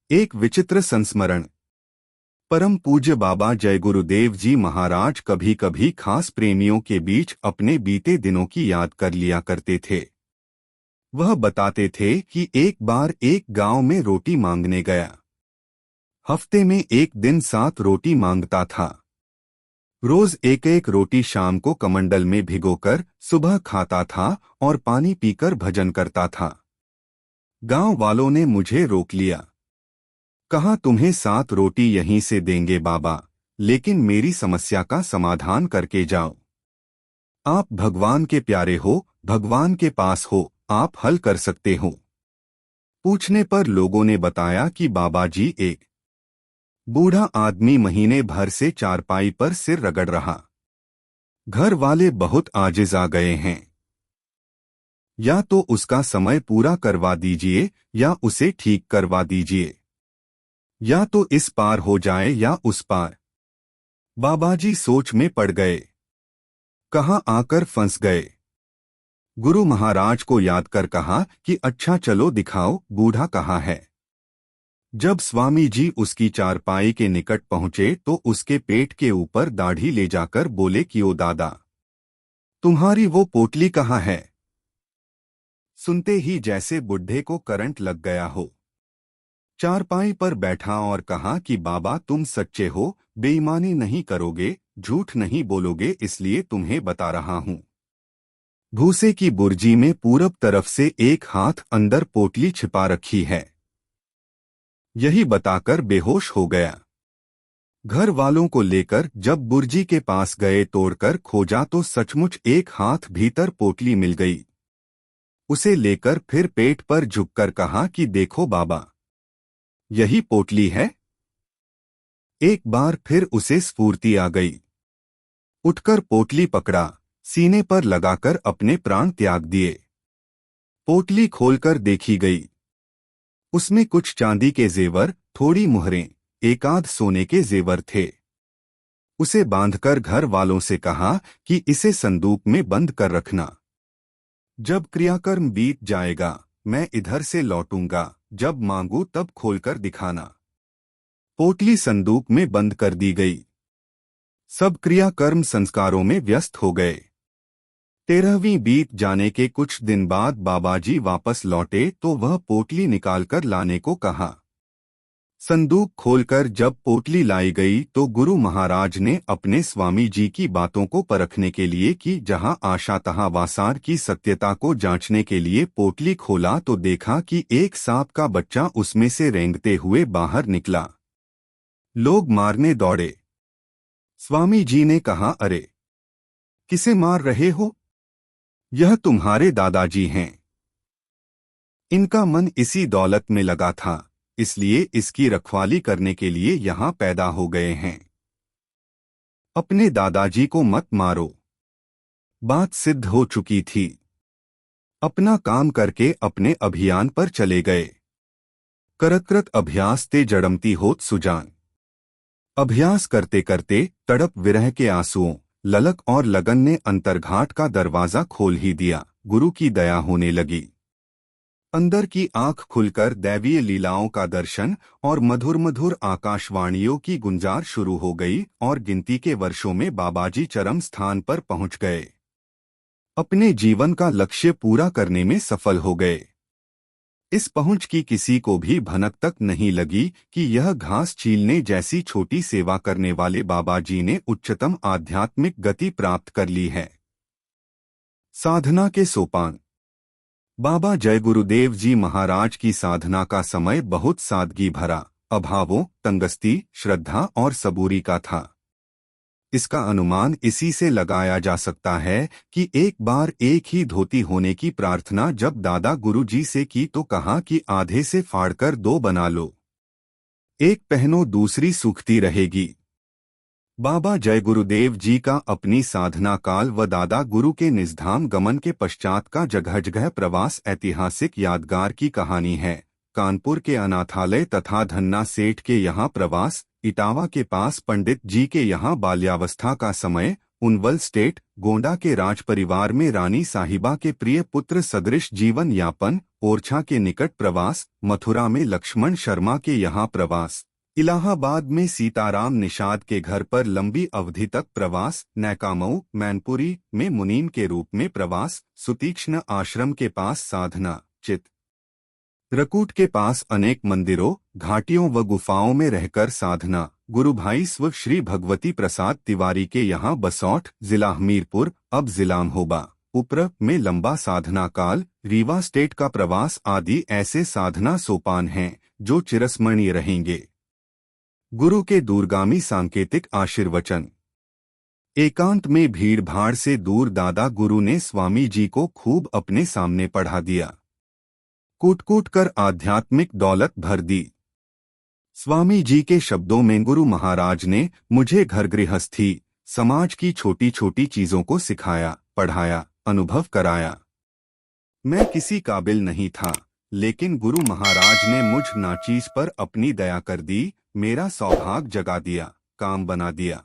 एक विचित्र संस्मरण। परम पूज्य बाबा जय गुरुदेव जी महाराज कभी कभी खास प्रेमियों के बीच अपने बीते दिनों की याद कर लिया करते थे। वह बताते थे कि एक बार एक गांव में रोटी मांगने गया। हफ्ते में एक दिन 7 रोटी मांगता था। रोज एक एक रोटी शाम को कमंडल में भिगोकर सुबह खाता था और पानी पीकर भजन करता था। गांव वालों ने मुझे रोक लिया। कहा, तुम्हें 7 रोटी यहीं से देंगे बाबा, लेकिन मेरी समस्या का समाधान करके जाओ। आप भगवान के प्यारे हो, भगवान के पास हो, आप हल कर सकते हो। पूछने पर लोगों ने बताया कि बाबा जी एक बूढ़ा आदमी महीने भर से चारपाई पर सिर रगड़ रहा। घर वाले बहुत आजिज आ गए हैं। या तो उसका समय पूरा करवा दीजिए या उसे ठीक करवा दीजिए, या तो इस पार हो जाए या उस पार। बाबाजी सोच में पड़ गए। कहाँ आकर फंस गए। गुरु महाराज को याद कर कहा कि अच्छा चलो दिखाओ, बूढ़ा कहाँ है। जब स्वामी जी उसकी चारपाई के निकट पहुंचे तो उसके पेट के ऊपर दाढ़ी ले जाकर बोले कि ओ दादा, तुम्हारी वो पोटली कहाँ है। सुनते ही जैसे बुढ़े को करंट लग गया हो। चारपाई पर बैठा और कहा कि बाबा तुम सच्चे हो, बेईमानी नहीं करोगे, झूठ नहीं बोलोगे, इसलिए तुम्हें बता रहा हूं। भूसे की बुर्जी में पूरब तरफ से एक हाथ अंदर पोटली छिपा रखी है। यही बताकर बेहोश हो गया। घर वालों को लेकर जब बुर्जी के पास गए, तोड़कर खोजा तो सचमुच एक हाथ भीतर पोटली मिल गई। उसे लेकर फिर पेट पर झुककर कहा कि देखो बाबा, यही पोटली है। एक बार फिर उसे स्फूर्ति आ गई। उठकर पोटली पकड़ा, सीने पर लगाकर अपने प्राण त्याग दिए। पोटली खोलकर देखी गई। उसमें कुछ चांदी के जेवर, थोड़ी मुहरें, एकाध सोने के जेवर थे। उसे बांधकर घर वालों से कहा कि इसे संदूक में बंद कर रखना। जब क्रियाकर्म बीत जाएगा मैं इधर से लौटूंगा, जब मांगू तब खोलकर दिखाना। पोटली संदूक में बंद कर दी गई। सब क्रियाकर्म संस्कारों में व्यस्त हो गए। 13वीं बीत जाने के कुछ दिन बाद बाबाजी वापस लौटे तो वह पोटली निकालकर लाने को कहा। संदूक खोलकर जब पोटली लाई गई तो गुरु महाराज ने अपने स्वामी जी की बातों को परखने के लिए कि जहां आशा तहां वासार की सत्यता को जांचने के लिए पोटली खोला तो देखा कि एक सांप का बच्चा उसमें से रेंगते हुए बाहर निकला। लोग मारने दौड़े। स्वामी जी ने कहा, अरे किसे मार रहे हो? यह तुम्हारे दादाजी हैं। इनका मन इसी दौलत में लगा था, इसलिए इसकी रखवाली करने के लिए यहां पैदा हो गए हैं। अपने दादाजी को मत मारो। बात सिद्ध हो चुकी थी। अपना काम करके अपने अभियान पर चले गए। करत अभ्यास ते जड़मती होत सुजान। अभ्यास करते करते तड़प विरह के आंसुओं, ललक और लगन ने अंतर्घाट का दरवाजा खोल ही दिया। गुरु की दया होने लगी। अंदर की आंख खुलकर दैवीय लीलाओं का दर्शन और मधुर मधुर आकाशवाणियों की गुंजार शुरू हो गई और गिनती के वर्षों में बाबाजी चरम स्थान पर पहुंच गए। अपने जीवन का लक्ष्य पूरा करने में सफल हो गए। इस पहुंच की किसी को भी भनक तक नहीं लगी कि यह घास छीलने जैसी छोटी सेवा करने वाले बाबाजी ने उच्चतम आध्यात्मिक गति प्राप्त कर ली है। साधना के सोपान। बाबा जय गुरुदेव जी महाराज की साधना का समय बहुत सादगी भरा, अभावों, तंगस्ती, श्रद्धा और सबूरी का था। इसका अनुमान इसी से लगाया जा सकता है कि एक बार एक ही धोती होने की प्रार्थना जब दादा गुरु जी से की तो कहा कि आधे से फाड़कर 2 बना लो, एक पहनो दूसरी सूखती रहेगी। बाबा जय गुरुदेव जी का अपनी साधना काल व दादा गुरु के निजधाम गमन के पश्चात का जगह जगह प्रवास ऐतिहासिक यादगार की कहानी है। कानपुर के अनाथालय तथा धन्ना सेठ के यहाँ प्रवास, इटावा के पास पंडित जी के यहाँ बाल्यावस्था का समय, उनवल स्टेट गोंडा के राज परिवार में रानी साहिबा के प्रिय पुत्र सदृश जीवन यापन, ओरछा के निकट प्रवास, मथुरा में लक्ष्मण शर्मा के यहाँ प्रवास, इलाहाबाद में सीताराम निषाद के घर पर लंबी अवधि तक प्रवास, नैकामऊ मैनपुरी में मुनीम के रूप में प्रवास, सुतीक्ष्ण आश्रम के पास साधना, चित्रकूट के पास अनेक मंदिरों, घाटियों व गुफाओं में रहकर साधना, गुरु भाई स्व श्री भगवती प्रसाद तिवारी के यहाँ बसौठ, जिला हमीरपुर अब जिला महोबा उप्र में लंबा साधना काल, रीवा स्टेट का प्रवास आदि ऐसे साधना सोपान हैं जो चिरस्मरणीय रहेंगे। गुरु के दूरगामी सांकेतिक आशीर्वचन। एकांत में भीड़ भाड़ से दूर दादा गुरु ने स्वामी जी को खूब अपने सामने पढ़ा दिया, कूट कूट कर आध्यात्मिक दौलत भर दी। स्वामी जी के शब्दों में गुरु महाराज ने मुझे घर गृहस्थी, समाज की छोटी छोटी चीजों को सिखाया, पढ़ाया, अनुभव कराया। मैं किसी काबिल नहीं था, लेकिन गुरु महाराज ने मुझ नाचीज पर अपनी दया कर दी, मेरा सौभाग्य जगा दिया, काम बना दिया।